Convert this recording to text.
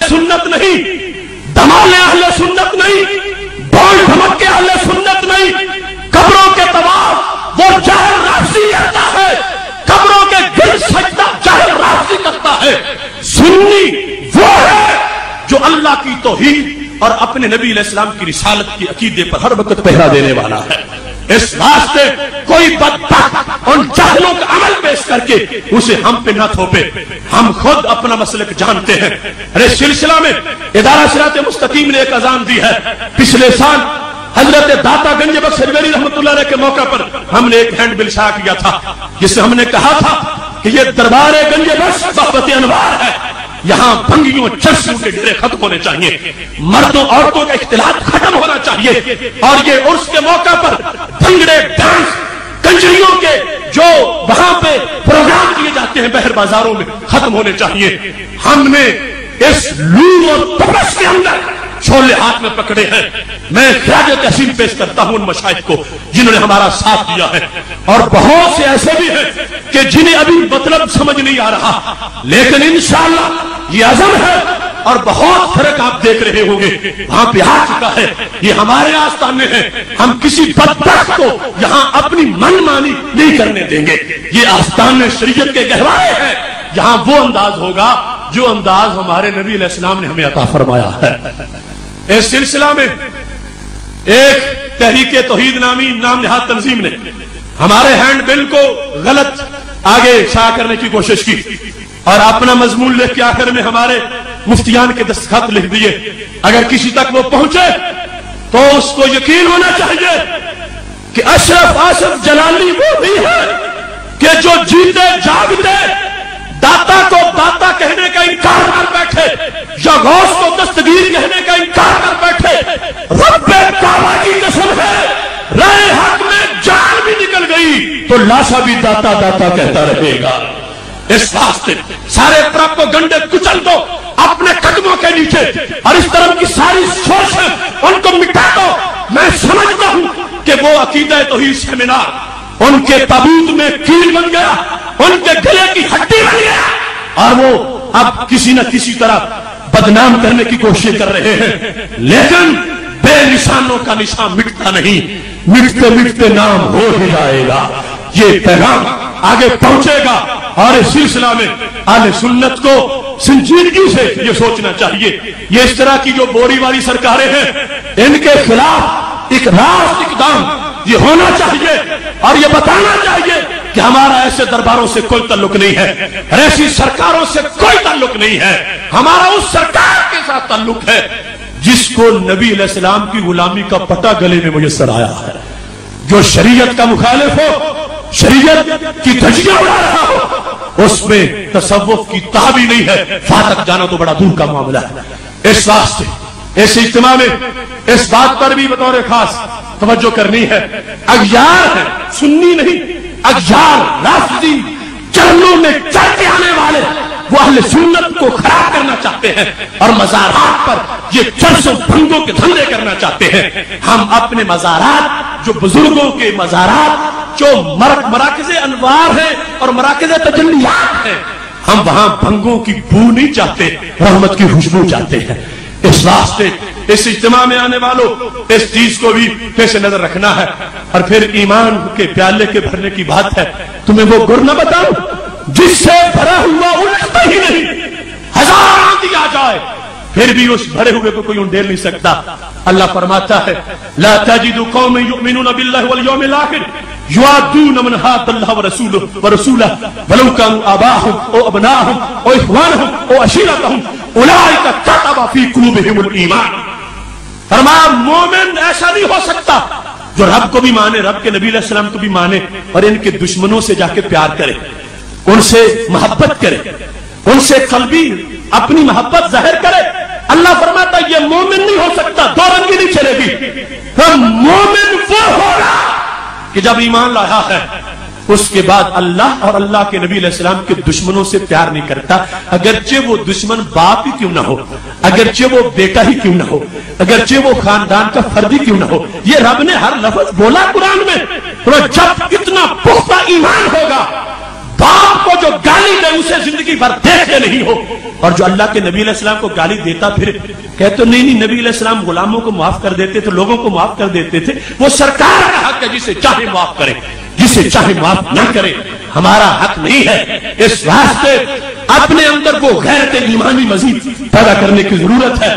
सुन्नत नहीं, धमाले अहले सुन्नत नहीं, ढोल ढमक के अहले सुन्नत नहीं, कब्रों के तवाफ वो जाहिर राफजी करता है, कब्रों के गिर सजदा जाहिर राफजी करता है। सुन्नी वो है जो अल्लाह की तौहीद और अपने नबी अलैहिस्सलाम की रिसालत की अकीदे पर हर वक्त पहरा देने वाला है। इस वास्ते कोई बदबख्त उन जाहिलों का अमल पेश करके उसे हम पे न थोपे। हम खुद अपना मसलक जानते हैं। अरे सिलसिला में इदारा सिरात मुस्तकीम ने एक अजान दी है। पिछले साल हजरत दाता गंज बख्श हरवेरी रहमतुल्लाह अलैह के मौका पर हमने एक हैंड बिल शाया किया था, जिससे हमने कहा था कि ये दरबार गंज बख्श बहबत अनवार है, यहाँ भंगियों चर्चियों के डेरे खत्म होने चाहिए, मर्दों औरतों का इख्तिलात खत्म होना चाहिए, और ये उर्स के मौका पर भंगड़े डांस कंजरियों के जो वहां पे प्रोग्राम किए जाते हैं बहर बाजारों में खत्म होने चाहिए। हमने इस लूट और तपस के अंदर छोले हाथ में पकड़े हैं। मैं खिराज तहसीन पेश करता हूं उन मशाइख को जिन्होंने हमारा साथ दिया है, और बहुत से ऐसे भी हैं कि जिन्हें अभी मतलब समझ नहीं आ रहा, लेकिन इंशाअल्लाह ये अज़म है और बहुत फर्क आप देख रहे होंगे वहां पे आ चुका है। ये हमारे आस्थाने हैं, हम किसी बदबख्त को यहाँ अपनी मनमानी नहीं करने देंगे। ये आस्थाने शरीयत के गहवाए हैं, यहाँ वो अंदाज होगा जो अंदाज हमारे नबी अलैहिस्सलाम ने हमें अता फरमाया है। इस सिलसिला में एक तहरीके तौहीद नामी नाम निहाद तंजीम ने हमारे हैंड बिल को गलत आगे शाया करने की कोशिश की और अपना मजमून लिख के आखिर में हमारे मुफ्तियान के दस्तखत लिख दिए। अगर किसी तक वो पहुंचे तो उसको यकीन होना चाहिए कि अशरफ आसिफ जलाली वो भी है कि जो जीते जागते दाता को दाता कहने का इनकार कर बैठे या गौस को दस्तगीर कहने का इनकार कर बैठे। रब्बे काबा की कसम है, राह हक में जान भी निकल गई तो लाशा भी दाता दाता कहता रहेगा। इस वास्ते सारे तरफ को गंडे कुचल दो अपने कदमों के नीचे और इस तरह की सारी सोच है उनको मिटा दो। मैं समझता हूं कि वो अकीदा तौहीद सेमिनार उनके ताबूत में कील बन गया, उनके गले की हड्डी बन गया और वो अब किसी न किसी तरह बदनाम करने की कोशिश कर रहे हैं। लेकिन बेनिशानों का निशान मिटता नहीं, मिटते मिटते नाम हो ही जाएगा। ये पैगाम आगे पहुंचेगा और इस सिलसिला में आले सुन्नत को संजीदगी से ये सोचना चाहिए। ये इस तरह की जो बोरी वाली सरकारें हैं इनके खिलाफ एक रास्त इकदाम ये होना चाहिए और ये बताना चाहिए कि हमारा ऐसे दरबारों से कोई ताल्लुक नहीं है, ऐसी सरकारों से कोई ताल्लुक नहीं है। हमारा उस सरकार के साथ ताल्लुक है जिसको नबी अलैहिस्सलाम की गुलामी का पता गले में मुयस्सर आया है। जो शरीयत का मुखालिफ हो, शरीयत की धज्जियां उड़ा रहा हो, उसमें तसव्वुफ की ताबी नहीं है, फातक जाना तो बड़ा दूर का मामला है। इस वास्ते इस इज्तिमा में इस बात पर भी बतौर खास तवज्जो करनी है। अगयार है, सुन्नी नहीं, अगयार राफजी चरणों में चढ़ते आने वाले वो अहले सुन्नत को खराब करना चाहते हैं और मज़ारात पर ये चर्चों भंगों के धंधे करना चाहते हैं। हम अपने मज़ारात जो बुजुर्गों के मज़ारात जो मराकिज़े अनवार हैं और मराकिज़े तजल्लियात हैं, हम वहां भंगों की बू नहीं चाहते, रहमत की खुशबू चाहते हैं। इस वास्ते इस इज्तिमा में आने वालों इस चीज को भी पेश नजर रखना है। और फिर ईमान के प्याले के भरने की बात है, तुम्हें वो गुर न बताऊं जिससे भरा हुआ उठता ही नहीं, हजार आंधी आ जाए फिर भी उस भरे हुए को कोई उंडेल नहीं सकता। अल्लाह फरमाता है ला तजिदु कौमन युमिनून बिल्लाहि वल यौमिल आखिर युआदून मन हादल्लाह व रसूलहु वलौ कानू आबाहुम औ अबनाहुम औ इख्वानहुम औ अशीरतहुम उलाइका कतबा फी कुलूबिहिमुल ईमान। फरमाया मोमिन ऐसा नहीं हो सकता जो रब को भी माने, रब के नबी अलैहि सलाम को भी माने और इनके दुश्मनों से जाके प्यार करे, उनसे मोहब्बत करे, उनसे कल्बी अपनी मोहब्बत जाहिर करे। अल्लाह फरमाता ये मोमिन नहीं हो सकता, दो रंगी नहीं चलेगी। तो मोमिन वो होगा कि जब ईमान लाया है उसके बाद अल्लाह और अल्लाह के नबी अलैहिस्सलाम के दुश्मनों से प्यार नहीं करता, अगरचे वो दुश्मन बाप ही क्यों ना हो, अगरचे वो बेटा ही क्यों ना हो, अगरचे वो खानदान का फर्द ही क्यों ना हो। ये रब ने हर लफ्ज बोला कुरान में। तो जब इतना पुख्ता ईमान होगा बाप को जो गाली दे उसे जिंदगी भर देखते नहीं हो। और जो अल्लाह के नबी अलैहि सलाम को गाली देता फिर कहते नहीं नहीं, नबी अलैहि सलाम गुलामों को माफ कर देते थे, लोगों को माफ कर देते थे। वो सरकार का हक है, जिसे चाहे माफ करे, जिसे चाहे माफ ना करे, हमारा हक नहीं है। इस वास्ते अपने अंदर वो गैरत ईमानी मजीद पैदा करने की जरूरत है।